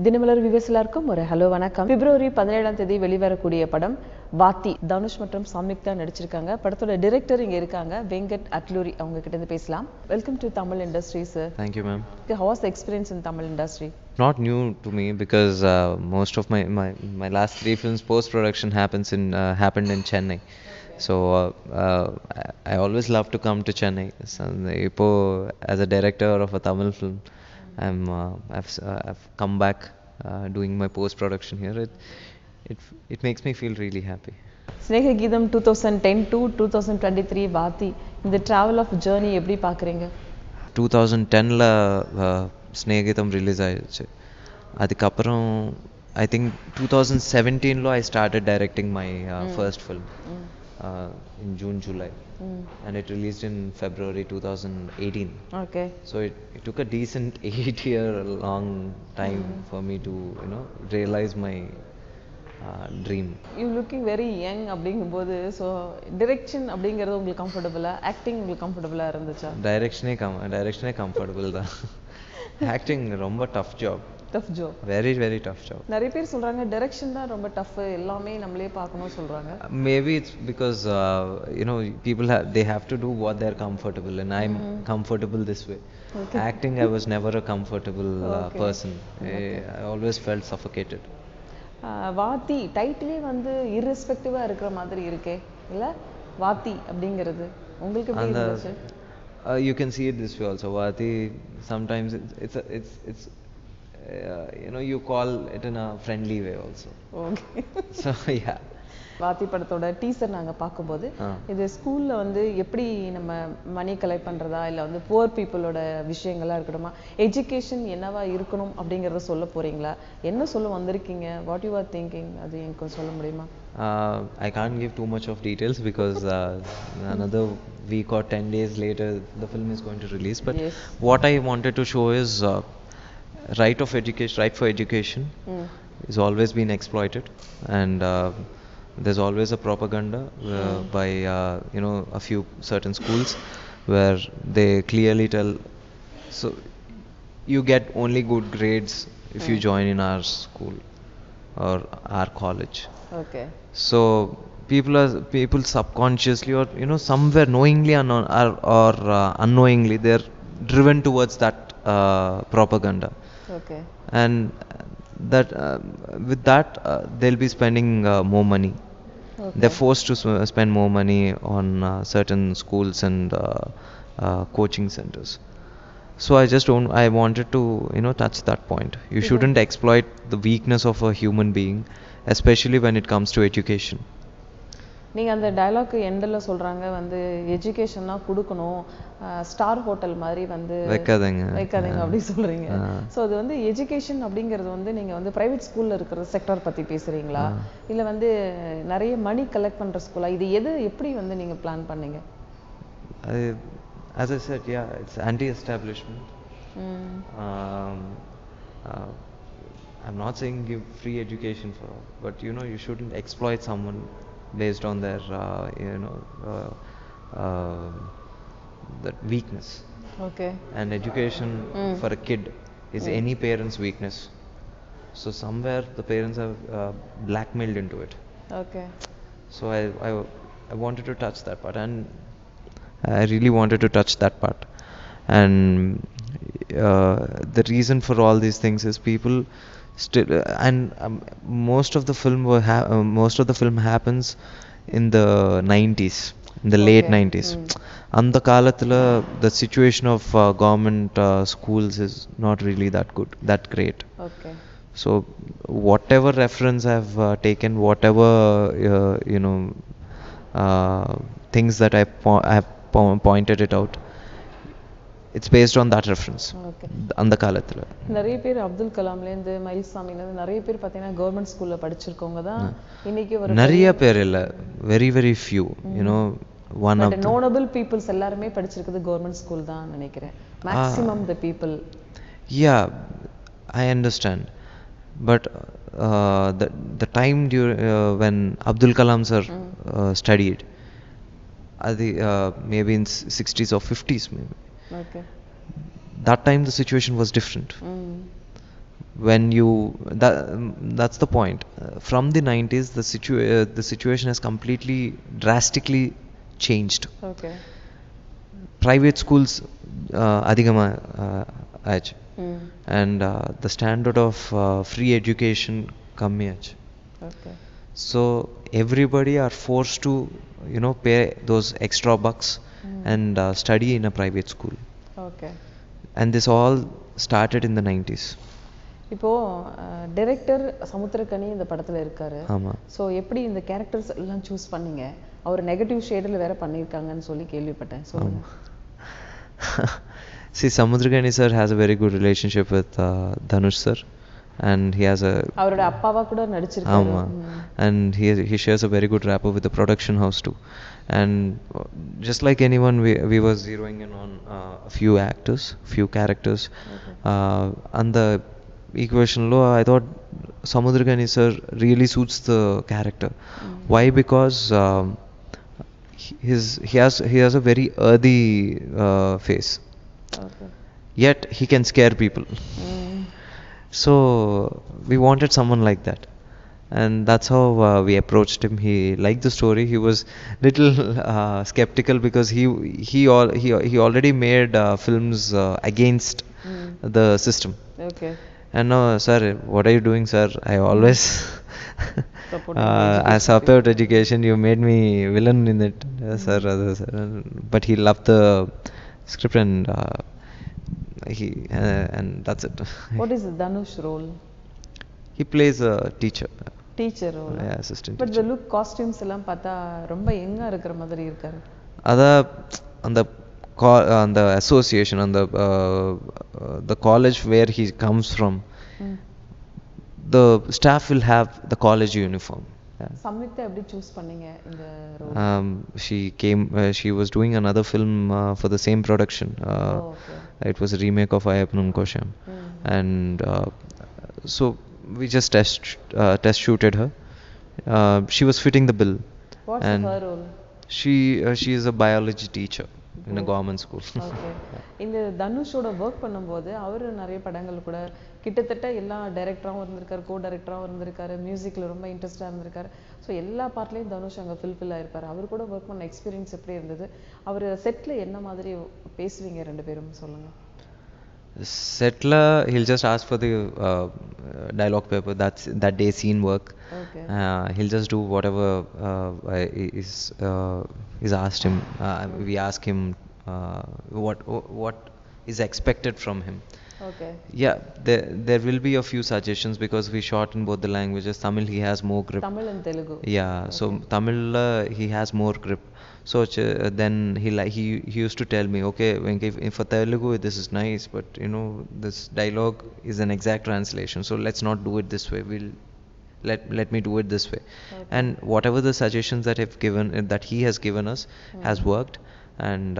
Dinamalar viewers எல்லாருக்கும் ஒரு hello வணக்கம். பிப்ரவரி 17ஆம் தேதி வெளிவரக்கூடிய படம் வாத்தி. தனுஷ் மற்றும் சம்யுக்தா நடிச்சிருக்காங்க. படத்தோட டைரக்டர் இங்க இருக்காங்க, வெங்கட் அட்லூரி. அவங்க கிட்ட இருந்து பேசலாம். Welcome to Tamil industry sir. Thank you, ma'am. How was the experience in Tamil industry? Not new to me because most of my last three films post production happened in Chennai. So I always love to come to Chennai. So ipo as a director of a Tamil film, I've come back doing my post production here. It makes me feel really happy. ஸ்நேக கீதம் 2010 to 2023 வாத்தி, இந்த travel of journey எப்படி பார்க்குறீங்க? 2010ல ஸ்நேகிதம் release ஆயிடுச்சு. அதுக்கப்புறம் I think 2017 I started directing my first film in June, July. And it released in February 2018. Okay. So it took a decent 8-year long time for me to realize my dream. You looking very young அப்படிங்கும்போது, so direction அப்படிங்கிறது உங்களுக்கு கம்ஃபர்டபுளா, acting உங்களுக்கு கம்ஃபர்டபுளா இருந்துச்சா? டைரக்ஷனே comfortable தான். Acting ரொம்ப tough job. Tough job. Very tough job. நிறைய பேர் சொல்றாங்க டைரக்ஷன் தான் ரொம்ப டஃப், எல்லாமே நம்மளே பார்க்கணும் சொல்றாங்க. Maybe it's because people they have to do what they're comfortable, and I'm comfortable this way. Okay. Acting, I was never a comfortable person. Okay. I always felt suffocated. வாத்தி டைட்டிலே வந்து irrespective-ஆ இருக்கிற மாதிரி இருக்கே, இல்ல? வாத்தி அப்படிங்கிறது உங்களுக்கு எப்படி இருந்துச்சு? You can see it this way also. Vaati, sometimes it's you call it in a friendly way also. Okay. So yeah. வாத்தி படத்தோட டீசர் நாங்க பார்க்கும்போது, இது ஸ்கூல்ல வந்து எப்படி நம்ம மணி கலெக்ட் பண்றதா, இல்ல வந்து புவர் பீப்புளோட விஷயங்களா இருக்கணுமா, எஜுகேஷன் என்னவா இருக்கணும் அப்படிங்கறத சொல்ல போறீங்களா, என்ன சொல்ல வந்திருக்கீங்க, வாட் யூ ஆர் திங்கிங், அது எனக்கு சொல்ல முடியுமா? I can't give too much of details because another week or 10 days later the film is going to release. But yes, what I wanted to show is right for education is always been exploited, and there's always a propaganda by a few certain schools where they clearly tell, so you get only good grades if you join in our school or our college. Okay. So people subconsciously or somewhere knowingly or unknowingly they're driven towards that propaganda. Okay. And that with that they'll be spending more money. Okay. They're forced to spend more money on certain schools and coaching centers. So I wanted to touch that point. You shouldn't exploit the weakness of a human being, especially when it comes to education. நீங்க அந்த dialogue எண்டல சொல்றாங்க வந்து எஜுகேஷன்னா கொடுக்கணும், star hotel மாதிரி வந்து வைக்காதீங்க அப்படி சொல்றீங்க. சோ அது வந்து எஜுகேஷன் அப்படிங்கிறது வந்து நீங்க வந்து பிரைவேட் ஸ்கூல்ல இருக்கிற செக்டார் பத்தி பேசுறீங்களா, இல்ல வந்து நிறைய மணி கலெக்ட் பண்ற ஸ்கூலா, இது எது எப்படி வந்து நீங்க பிளான் பண்ணீங்க? As I said, it's anti-establishment. I'm not saying give free education for all, but you shouldn't exploit someone based on their that weakness. Okay. And education for a kid is any parent's weakness. So somewhere the parents have blackmailed into it. Okay. So I wanted to touch that part, and I really wanted to touch that part. And the reason for all these things is people still and most of the film happens in the 90s, in the late 90s. And the kalathula the situation of government schools is not really that great. Okay. So whatever reference I've taken, whatever things that I have pointed it out, it's based on that reference. Okay. அந்த காலத்துல நிறைய பேர் அப்துல் கலாம்ல இருந்து மயில்சாமில இருந்து நிறைய பேர் பாத்தீங்கன்னா government ஸ்கூல்ல படிச்சிருக்கவங்க தான் இன்னைக்கு ஒரு நிறைய பேர் இல்ல, very few, one of the notable peoples எல்லாரும் படிச்சிருக்கிறது கவர்மெண்ட் ஸ்கூல் தான் நினைக்கிறேன், maximum the people. Yeah, I understand, but the time when Abdul Kalam sir studied maybe in 60s or 50s maybe. Okay. That time the situation was different. when you that's the point. From the 90s, the situation has completely drastically changed. Okay. Private schools adhigama ஆச்சு, Mm. and the standard of free education கம்மி ஆச்சு. Okay. So everybody are forced to pay those extra bucks and study in a private school. Okay. And this all started in the 90s. இப்போ director Samuthirakani இந்த படத்துல இருக்காரு. ஆமா. So எப்படி இந்த characters எல்லாம் சூஸ் பண்ணீங்க? அவர் நெகட்டிவ் ஷேடில் வேற பண்ணியிருக்காங்கன்னு சொல்லி கேள்விப்பட்டேன். சொல்லுங்க. See, Samudrakani sir has a very good relationship with Dhanush sir, and he has a அவரோட அப்பாவா கூட நடிச்சிருக்காரு. and he shares a very good rapport with the production house too. And just like anyone, we were zeroing in on a few actors, few characters. And the equation low, I thought Samudrakani sir really suits the character. Why? Because he has a very earthy face. Okay. Yet he can scare people. So we wanted someone like that, and that's how we approached him. He liked the story. He was little skeptical because he already made films against the system. Okay. And no, sir, what are you doing, sir? I always I support education. You made me villain in it, sir. But he loved the script, and and that's it. What is the Dhanush role? He plays a teacher. Teacher role. Yeah, assistant But teacher. the look, costumes எல்லாம் பார்த்தா ரொம்ப யங்கா இருக்கிற மாதிரி இருக்காரு. On the association, on the college where he comes from, the staff will have the college uniform. Samyuktha எப்படி choose பண்ணீங்க இந்த role? She was doing another film for the same production. Okay. It was a remake of Ayapnum Kosham. And so we just test shooted her. She was fitting the bill. What's her role? She is a biology teacher in a government school. Okay. இந்த தனுஷோட work பண்ணும்போது அவர் நிறைய படங்கள் கூட கிட்டத்தட்ட எல்லா டைரக்டராகவும் இருந்திருக்காரு, கோ டைரக்டராகவும் இருந்திருக்காரு, மியூசிக்கில் ரொம்ப இன்ட்ரெஸ்டாக இருந்திருக்காரு. ஸோ எல்லா பார்ட்லேயும் தனுஷ் அங்கே ஃபில்ஃபில் ஆயிருப்பார். அவர் கூட ஒர்க் பண்ண எக்ஸ்பீரியன்ஸ் எப்படி இருந்தது? அவர் செட்டில் என்ன மாதிரி பேசுவீங்க ரெண்டு பேரும் சொல்லுங்க. Settler, he'll just ask for the dialogue paper. That's that day scene work. Okay. He'll just do whatever is asked him. We ask him what is expected from him. Okay. Yeah, there will be a few suggestions because we shot in both the languages. Tamil, he has more grip. Tamil and Telugu. Yeah, okay. So Tamil he has more grip. So then he used to tell me, okay, Venki, for Telugu this is nice, but this dialogue is an exact translation. So let's not do it this way. Let me do it this way. Okay. And whatever the suggestions that he has given us has worked, and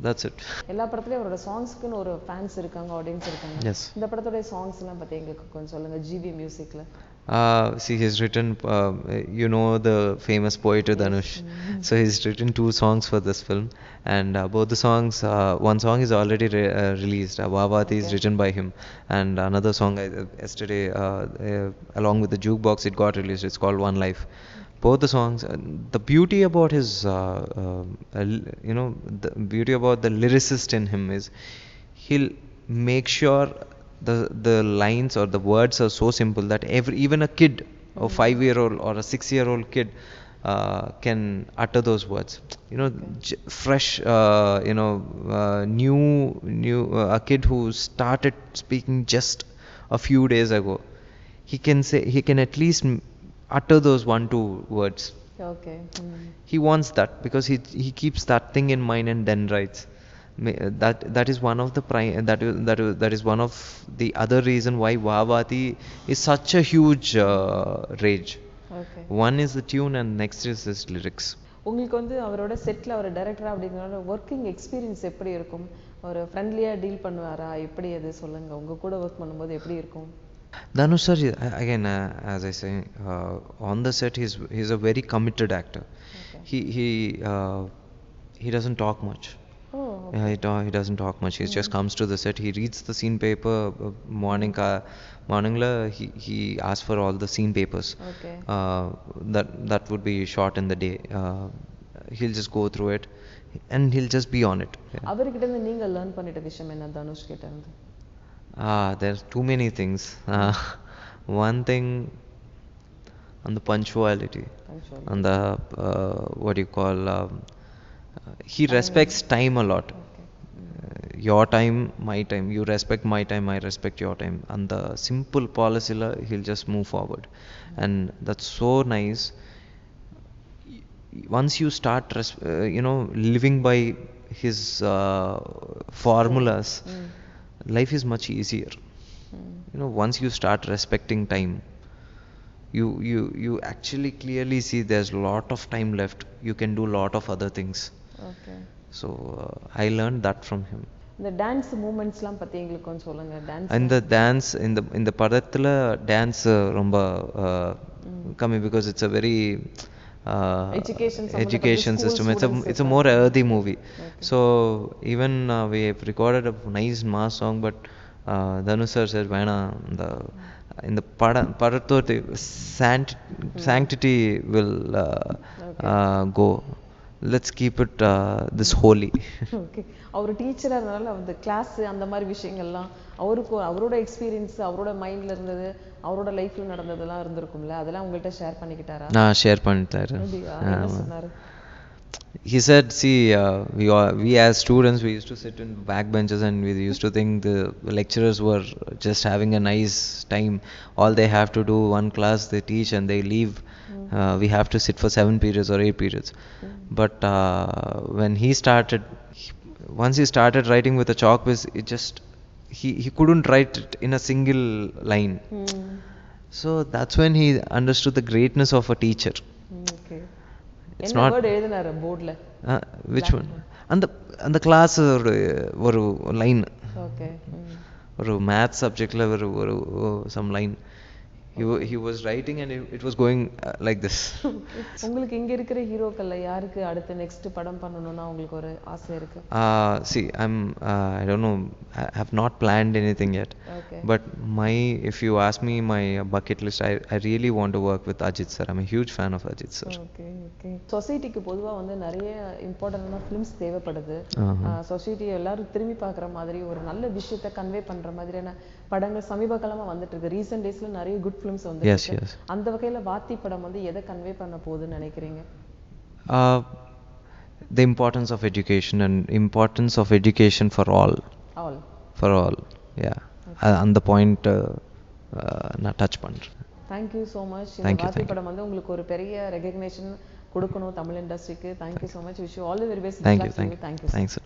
that's it. எல்லா படத்துலயும் அவரோட சாங்ஸ்க்குன்னு ஒரு fans இருக்காங்க, audience இருக்காங்க. Yes. இந்த படத்தோட songs எல்லாம் பத்தி எங்களுக்கு கொஞ்சம் சொல்லுங்க. ஜிவி மியூசிக்ல see, he's written the famous poet Dhanush. So he's written 2 songs for this film, and both the songs, one song is already released. Dhanushvaathi is written by him, and another song yesterday along with the jukebox it got released. It's called One Life. Both the songs, the beauty about his the beauty about the lyricist in him is he'll make sure the lines or the words are so simple that even a kid, a 5-year-old or a 6-year-old kid can utter those words. Fresh, new a kid who started speaking just a few days ago, he can at least utter those 1-2 words. Okay. He wants that because he keeps that thing in mind and then writes. That is one of the that is one of the other reason why Dhanushvaathi is such a huge rage. Okay. One is the tune and next is his lyrics. உங்களுக்கு அவரோட செட்ல அவர் டைரக்டரா அப்படிங்கறத working experience எப்படி இருக்கும்? ஒரு ஃப்ரெண்ட்லியா deal பண்ணுவாரா? எப்படி அது சொல்லுங்க. உங்க கூட வர்க் பண்ணும்போது எப்படி இருக்கும்? Dhanush sir, again, as I say, on the set he's a very committed actor. Okay. He doesn't talk much. Oh, Yeah, okay. he doesn't talk much. He just comes to the set. He reads the scene paper. Morning la he asks for all the scene papers. Okay. That would be shot in the day. He'll just go through it, and he'll just be on it. Yeah. அவர்கிட்ட இருந்து நீங்க learn பண்ணிட்ட விஷயம் என்ன தனுஷ் கிட்ட இருந்து? There's too many things. One thing on the punctuality, on the what do you call? He respects time a lot. Okay. Your time, my time. You respect my time, I respect your time. And the simple policy la, he'll just move forward, and that's so nice. Once you start living by his formulas, life is much easier. Once you start respecting time, you actually clearly see there's a lot of time left. You can do a lot of other things. Okay. So I learned that from him. இந்த dance மூமெண்ட்ஸ்லாம் பத்தி எங்களுக்கு கொஞ்சம் சொல்லுங்க. Dance And the dance in the படத்துல dance ரொம்ப கம்மி, because it's a very education system. It's a more earthy movie. Okay. So even we have recorded a nice mass song, but Dhanush sir said வேணாம், இந்த படத்தோட sanctity will go. Let's keep it this holy. Okay. அவர் டீச்சரா இருந்தனால அந்த class அந்த மாதிரி விஷயங்கள்லாம் அவரோட எக்ஸ்பீரியன்ஸ், அவரோட மைண்ட்ல இருந்தது, அவரோட லைஃப்ல நடந்ததெல்லாம் இருந்திருக்கும்ல, அதெல்லாம் உங்கள்கிட்ட ஷேர் பண்ணிக்கிட்டாரா? நான் ஷேர் பண்ணிட்டாரு. என்ன சொன்னாரு? He said, see, we as students, we used to sit in back benches, and we used to think the lecturers were just having a nice time. All they have to do, one class they teach and they leave. We have to sit for 7 periods or 8 periods. But when once he started writing with a chalk piece, it just he couldn't write it in a single line. So that's when he understood the greatness of a teacher. Okay. It's என்ன not word எழுதினாரு போர்ட்ல? which one? அந்த class ஒரு line, okay, ஒரு math சப்ஜெக்ட்ல ஒரு some line he was writing, and it was going like this. உங்களுக்கு இங்க இருக்கிற ஹீரோக்கள்ல யாருக்கு அடுத்து நெக்ஸ்ட் படம் பண்ணனும்னா உங்களுக்கு ஒரு ஆசை இருக்கு? See, I don't know, I have not planned anything yet. Okay. But if you ask me my bucket list, I really want to work with Ajit sir. I'm a huge fan of Ajit sir. Okay. சொசைட்டிக்கு பொதுவா வந்து நிறைய இம்பார்ட்டன்டான films தேவைப்படுது. Society எல்லாரும் திரும்பி பார்க்குற மாதிரி ஒரு நல்ல விஷயத்தை கன்வே பண்ற மாதிரியான படங்கள் சமீப காலமா வந்துட்டு இருக்கு. ரீசன்ட் டேஸ்ல நிறைய குட் ஃபிலிம்ஸ் வந்து Yes. அந்த வகையில வாத்தி படம் வந்து எதை கன்வே பண்ண போகுதுன்னு நினைக்கிறீங்க? The importance of education, and importance of education for all. Yeah. அந்த பாயிண்ட் நான் டச் பண்றேன். Thank you so much. இந்த வாத்தி படம் வந்து உங்களுக்கு ஒரு பெரிய ரெகக்னிஷன் கொடுக்கணும் தமிழ் இண்டஸ்ட்ரிக்கு. Thank you so much. Wish you all the very best. Thank you. Thanks.